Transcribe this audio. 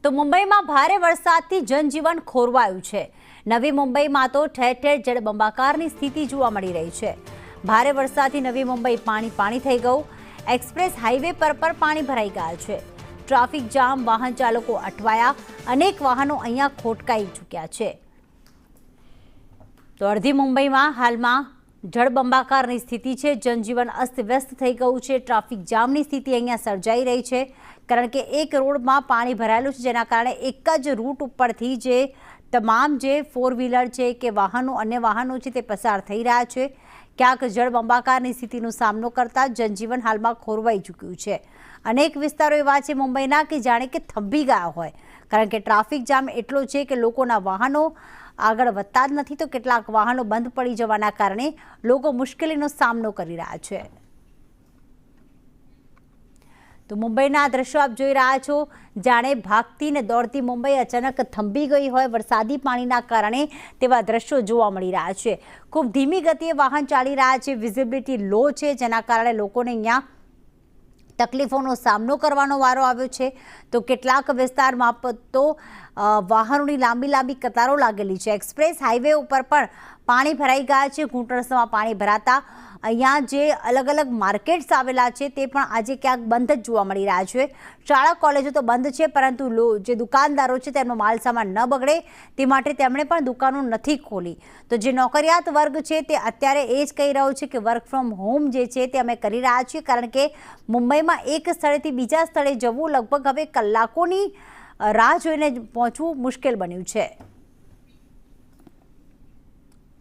તો મુંબઈમાં ભારે વરસાદથી જનજીવન ખોરવાયું છે। નવી મુંબઈમાં તો ઠેર ઠેર જળબંબાકારની સ્થિતિ જોવા મળી રહી છે। ભારે વરસાદથી નવી મુંબઈ પાણી થઈ ગયું। એક્સપ્રેસ હાઈવે પર પાણી ભરાઈ ગયા છે। ટ્રાફિક જામ, વાહન ચાલકો અટવાયા, અનેક વાહનો અહીંયા ખોટકાઈ ચૂક્યા છે। તો અડધી મુંબઈમાં હાલમાં જળબંબાકારની સ્થિતિ છે। જનજીવન અસ્તવ્યસ્ત થઈ ગયું છે। ટ્રાફિક જામની સ્થિતિ અહીંયા સર્જાઈ રહી છે, કારણ કે એક રોડમાં પાણી ભરાયેલું છે, જેના કારણે એક જ રૂટ ઉપરથી જે તમામ જે ફોર વ્હીલર છે કે વાહનો, અન્ય વાહનો છે તે પસાર થઈ રહ્યા છે। ક્યાંક જળબંબાકારની સ્થિતિનો સામનો કરતા જનજીવન હાલમાં ખોરવાઈ ચૂક્યું છે। અનેક વિસ્તારો એવા છે મુંબઈના કે જાણે કે થંભી ગયા હોય, કારણ કે ટ્રાફિક જામ એટલો છે કે લોકોના વાહનો આગળ વધતા જ નથી, તો કેટલાક વાહનો બંધ પડી જવાના કારણે લોકો મુશ્કેલીનો સામનો કરી રહ્યા છે। તો મુંબઈના દ્રશ્યો આપ જોઈ રહ્યા છો, જાણે ભાગતી ને દોડતી મુંબઈ અચાનક થંભી ગઈ હોય વરસાદી પાણીના કારણે, તેવા દ્રશ્યો જોવા મળી રહ્યા છે। ખૂબ ધીમી ગતિએ વાહન ચાલી રહ્યા છે, વિઝિબિલિટી લો છે, જેના કારણે લોકોને અહીંયા તકલીફોનો સામનો કરવાનો વારો આવ્યો છે। તો કેટલાક વિસ્તારમાં તો વાહનોની લાંબી કતારો લાગેલી છે। એક્સપ્રેસ હાઈવે ઉપર પણ પાણી ભરાઈ ગયા છે। ઘૂંટણસમાં પાણી ભરાતા અહીંયા જે અલગ અલગ માર્કેટ્સ આવેલા છે તે પણ આજે ક્યાંક બંધ જ જોવા મળી રહ્યા છે। શાળા કોલેજો તો બંધ છે, પરંતુ જે દુકાનદારો છે તેમનો માલ સામાન ન બગડે તે માટે તેમણે પણ દુકાનો નથી ખોલી। તો જે નોકરિયાત વર્ગ છે તે અત્યારે એ જ કહી રહ્યો છે કે વર્ક ફ્રોમ હોમ જે છે તે અમે કરી રહ્યા છીએ, કારણ કે મુંબઈમાં એક સ્થળેથી બીજા સ્થળે જવું લગભગ હવે કલાકોની રાહ જોઈને પહોંચવું મુશ્કેલ બન્યું છે।